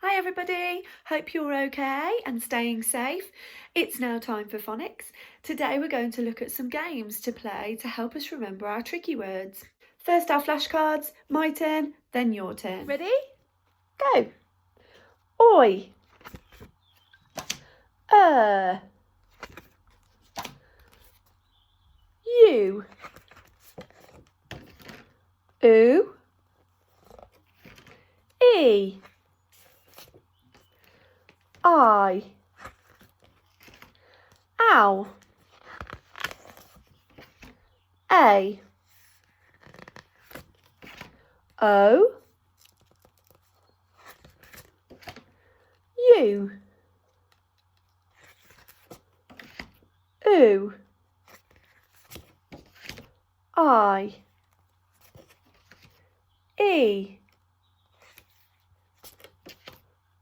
Hi everybody, hope you're okay and staying safe. It's now time for phonics. Today we're going to look at some games to play to help us remember our tricky words. First our flashcards, my turn, then your turn. Ready? Go! Oi! You. Oo. E. I. Ow. A. O. U. Oo. I. E.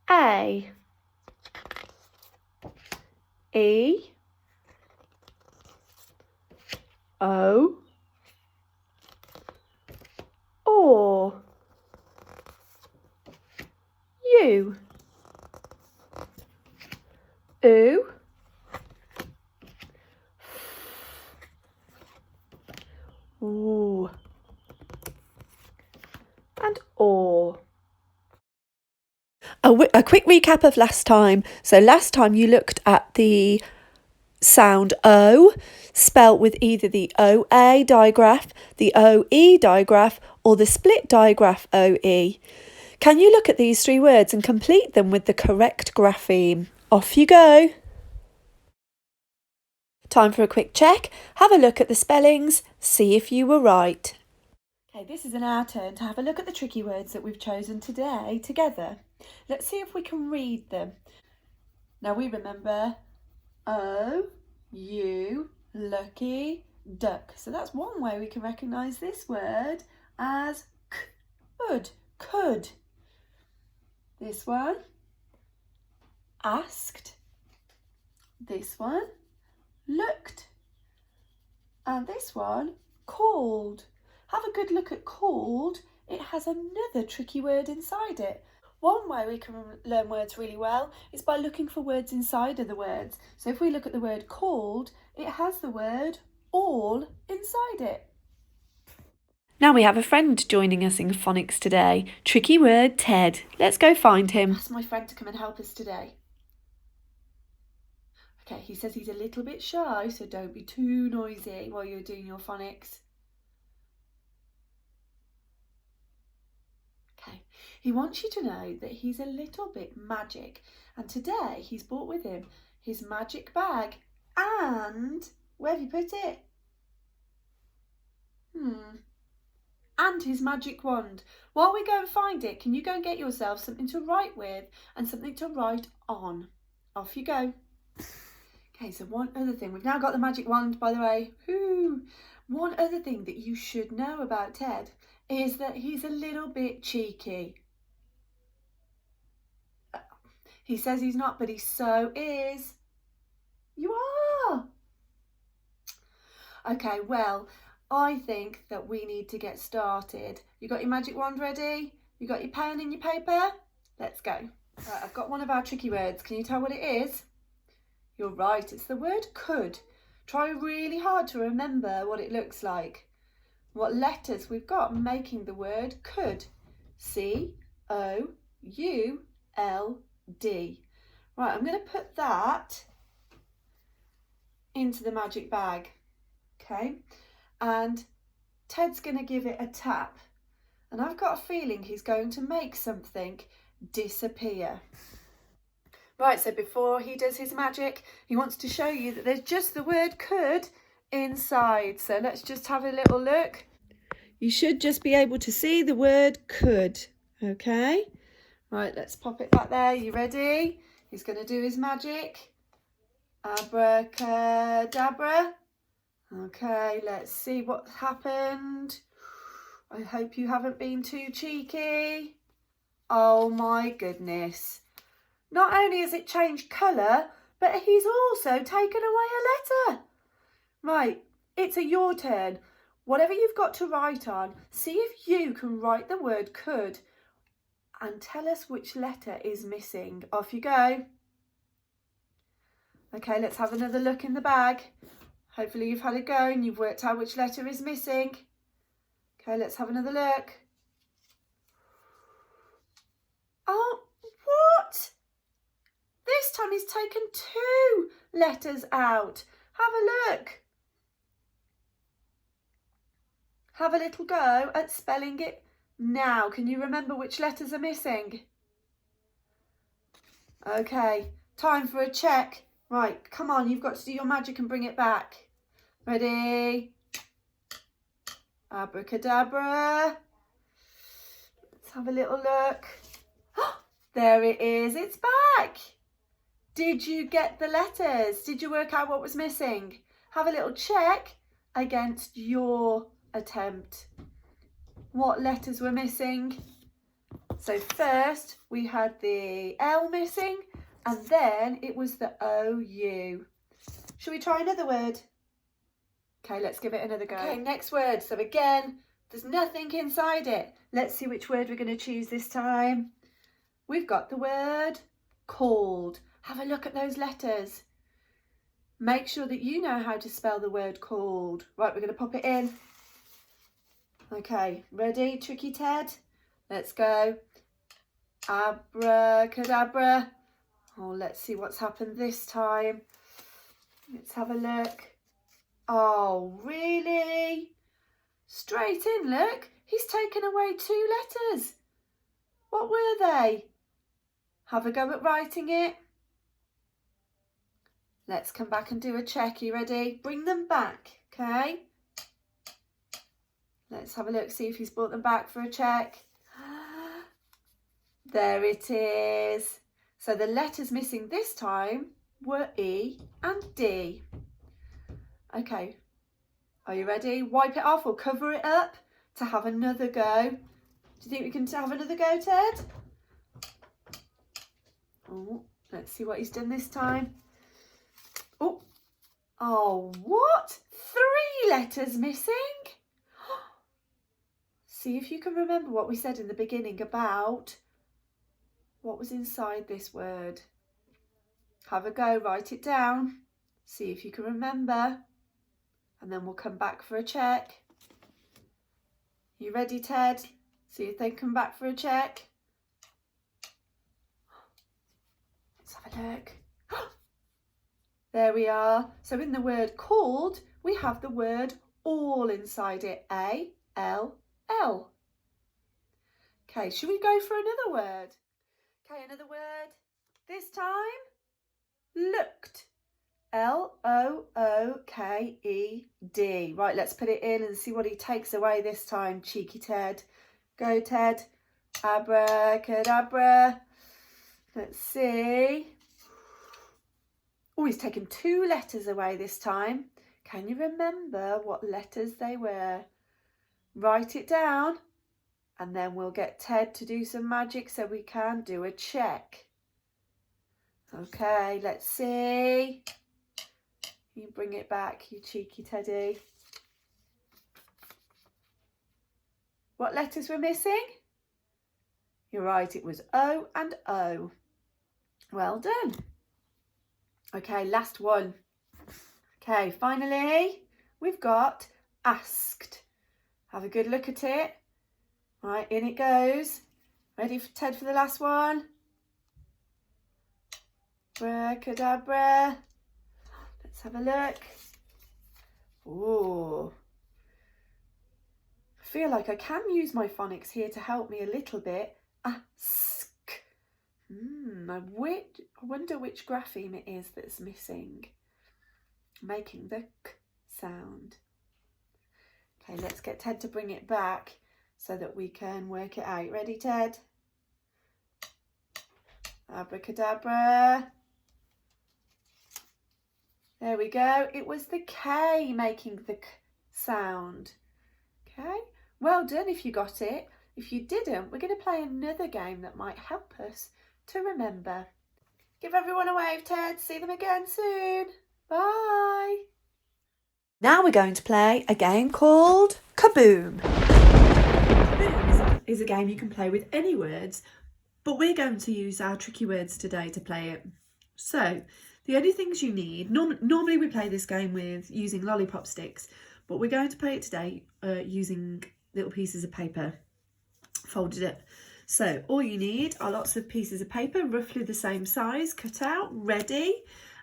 A. E. O. Or. U. Oo. Ooh. And or. A quick recap of last time. So last time you looked at the sound O, spelt with either the OA digraph, the OE digraph, or the split digraph OE. Can you look at these three words and complete them with the correct grapheme? Off you go. Time for a quick check. Have a look at the spellings, see if you were right. Okay, this is our turn to have a look at the tricky words that we've chosen today together. Let's see if we can read them. Now we remember O, U, lucky, duck. So that's one way we can recognise this word as could. This one, asked. This one, looked. And this one, called. Have a good look at called. It has another tricky word inside it. One way we can learn words really well is by looking for words inside of the words. So if we look at the word called, it has the word all inside it. Now we have a friend joining us in phonics today. Tricky word, Ted. Let's go find him. Ask my friend to come and help us today. Okay, he says he's a little bit shy, so don't be too noisy while you're doing your phonics. Okay, he wants you to know that he's a little bit magic, and today he's brought with him his magic bag and, where have you put it? And his magic wand. While we go and find it, can you go and get yourself something to write with and something to write on? Off you go. Okay, so one other thing, we've now got the magic wand, by the way. One other thing that you should know about Ted is that he's a little bit cheeky. He says he's not, but he so is. You are. Okay, well, I think that we need to get started. You got your magic wand ready? You got your pen and your paper? Let's go. Right, I've got one of our tricky words. Can you tell what it is? You're right, it's the word could. Try really hard to remember what it looks like. What letters we've got making the word could. C-O-U-L-D. Right, I'm going to put that into the magic bag. Okay, and Ted's going to give it a tap. And I've got a feeling he's going to make something disappear. Right, so before he does his magic, he wants to show you that there's just the word could inside. So let's just have a little look. You should just be able to see the word could, okay? Right, let's pop it back there. You ready? He's going to do his magic. Abracadabra. Okay, let's see what happened. I hope you haven't been too cheeky. Oh my goodness. Not only has it changed colour, but he's also taken away a letter. Right, it's your turn. Whatever you've got to write on, see if you can write the word could and tell us which letter is missing. Off you go. Okay, let's have another look in the bag. Hopefully you've had a go and you've worked out which letter is missing. Okay, let's have another look. Oh, what? This time he's taken 2 letters out. Have a look. Have a little go at spelling it now. Can you remember which letters are missing? Okay, time for a check. Right, come on, you've got to do your magic and bring it back. Ready? Abracadabra. Let's have a little look. There it is, it's back. Did you get the letters? Did you work out what was missing? Have a little check against your attempt. What letters were missing? So first we had the L missing, and then it was the O-U. Shall we try another word? Okay, let's give it another go. Okay, next word. So again, there's nothing inside it. Let's see which word we're going to choose this time. We've got the word called. Have a look at those letters. Make sure that you know how to spell the word called. Right, we're going to pop it in. Okay, ready, Tricky Ted? Let's go. Abracadabra. Oh, let's see what's happened this time. Let's have a look. Oh, really? Straight in, look. He's taken away 2 letters. What were they? Have a go at writing it. Let's come back and do a check. You ready? Bring them back, okay? Let's have a look, see if he's brought them back for a check. There it is. So the letters missing this time were E and D. Okay, are you ready? Wipe it off or cover it up to have another go. Do you think we can have another go, Ted? Oh, let's see what he's done this time. Oh, what? 3 letters missing? See if you can remember what we said in the beginning about what was inside this word. Have a go, write it down. See if you can remember. And then we'll come back for a check. You ready, Ted? See if they come back for a check. Let's have a look. There we are. So in the word called, we have the word all inside it. A-L-L. Okay, should we go for another word? Okay, another word. This time, looked. L-O-O-K-E-D. Right, let's put it in and see what he takes away this time. Cheeky Ted. Go, Ted. Abracadabra. Let's see. Oh, he's taken 2 letters away this time. Can you remember what letters they were? Write it down and then we'll get Ted to do some magic so we can do a check. Okay, let's see. You bring it back, you cheeky Teddy. What letters were missing? You're right, it was O and O. Well done. Okay, last one. Okay, finally, we've got asked. Have a good look at it. Right, in it goes. Ready for Ted for the last one? Abracadabra. Let's have a look. Oh, I feel like I can use my phonics here to help me a little bit. Ask. I wonder which grapheme it is that's missing, making the k sound. Okay, let's get Ted to bring it back so that we can work it out. Ready, Ted? Abracadabra. There we go. It was the K making the k sound. Okay, well done if you got it. If you didn't, we're going to play another game that might help us to remember. Give everyone a wave, Ted. See them again soon. Bye. Now we're going to play a game called Kaboom. Kaboom is a game you can play with any words but we're going to use our tricky words today to play it. So the only things you need, normally we play this game with using lollipop sticks, but we're going to play it today using little pieces of paper folded up. So all you need are lots of pieces of paper, roughly the same size, cut out, ready,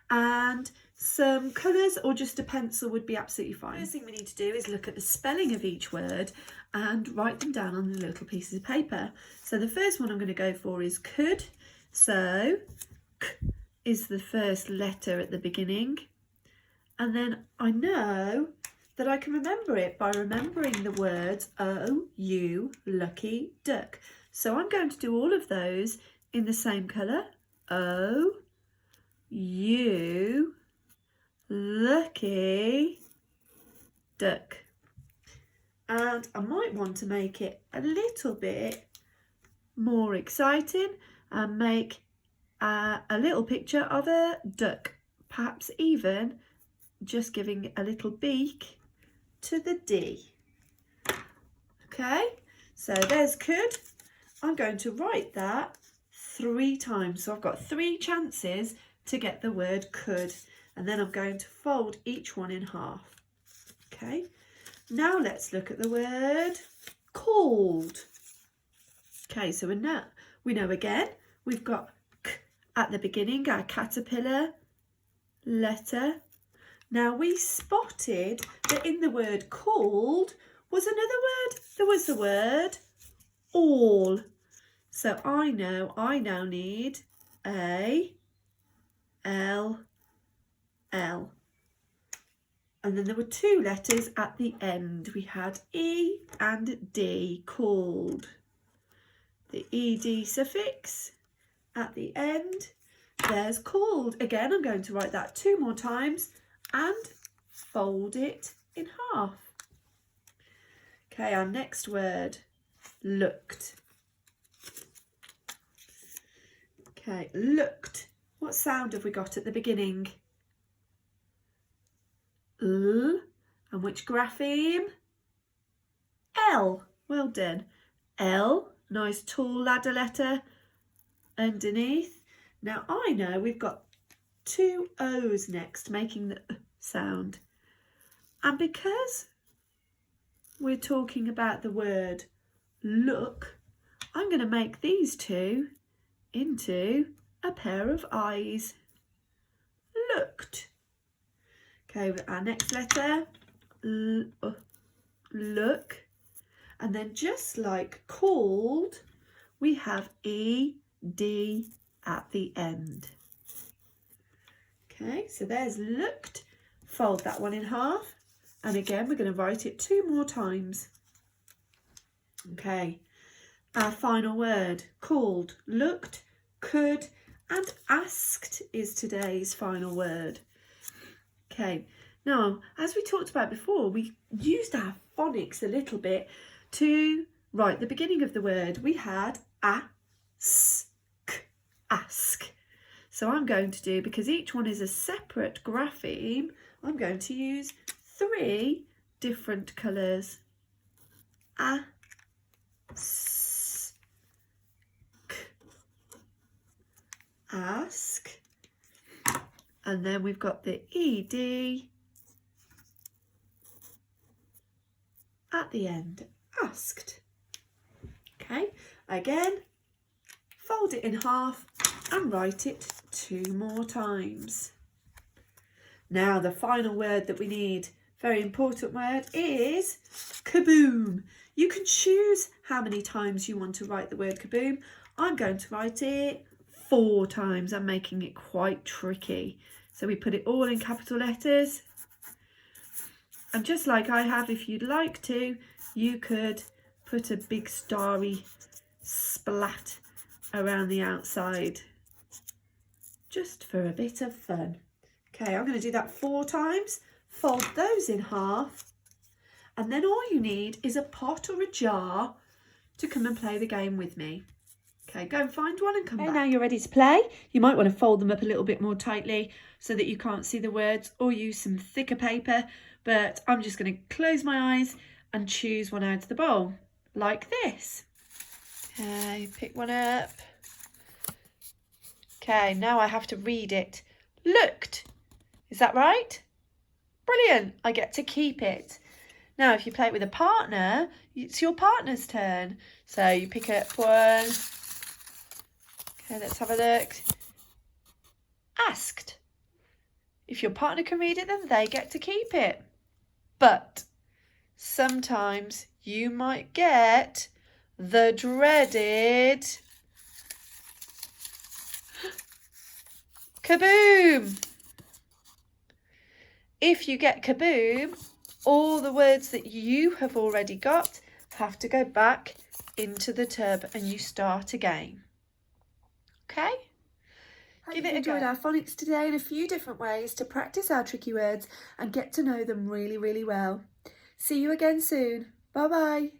and some colours or just a pencil would be absolutely fine. First thing we need to do is look at the spelling of each word and write them down on the little pieces of paper. So the first one I'm going to go for is could. So k is the first letter at the beginning, and then I know that I can remember it by remembering the words oh, you, lucky duck. So I'm going to do all of those in the same colour. Oh, you, lucky duck. And I might want to make it a little bit more exciting and make a little picture of a duck, perhaps even just giving a little beak to the D. Okay, so there's could. I'm going to write that 3 times. So I've got 3 chances to get the word could, and then I'm going to fold each one in half. Okay, now let's look at the word called. Okay, so we know again, we've got k at the beginning, our caterpillar letter. Now we spotted that in the word called was another word. There was the word all. So I now need A, L, L. And then there were 2 letters at the end. We had E and D, called. The ED suffix at the end. There's called. Again, I'm going to write that 2 more times and fold it in half. Okay, our next word, looked. Okay, looked. What sound have we got at the beginning? L. And which grapheme? L. Well done. L. Nice tall ladder letter underneath. Now I know we've got 2 O's next, making the sound. And because we're talking about the word look, I'm going to make these 2 into a pair of eyes. Looked. Okay, with our next letter, look. And then just like called, we have ED at the end. Okay, so there's looked. Fold that one in half. And again, we're going to write it 2 more times. Okay, our final word, called, looked, could, and asked is today's final word. Okay, now, as we talked about before, we used our phonics a little bit to write the beginning of the word. We had ask. So I'm going to do, because each one is a separate grapheme, I'm going to use 3 different colours. Ask. And then we've got the ED at the end, asked. Okay, again, fold it in half and write it 2 more times. Now the final word that we need, very important word, is kaboom. You can choose how many times you want to write the word kaboom. I'm going to write it 4 times. I'm making it quite tricky. So we put it all in capital letters. And just like I have, if you'd like to, you could put a big starry splat around the outside, just for a bit of fun. Okay, I'm going to do that 4 times. Fold those in half. And then all you need is a pot or a jar to come and play the game with me. Okay, go and find one and come back. Now you're ready to play. You might want to fold them up a little bit more tightly so that you can't see the words, or use some thicker paper. But I'm just going to close my eyes and choose one out of the bowl, like this. Okay, pick one up. Okay, now I have to read it. Looked. Is that right? Brilliant. I get to keep it. Now, if you play it with a partner, it's your partner's turn. So you pick up one. Okay, let's have a look. Asked. If your partner can read it, then they get to keep it. But sometimes you might get the dreaded kaboom. If you get kaboom, all the words that you have already got have to go back into the tub and you start again. Okay? Give it a go. Enjoyed our phonics today in a few different ways to practice our tricky words and get to know them really, really well. See you again soon. Bye bye.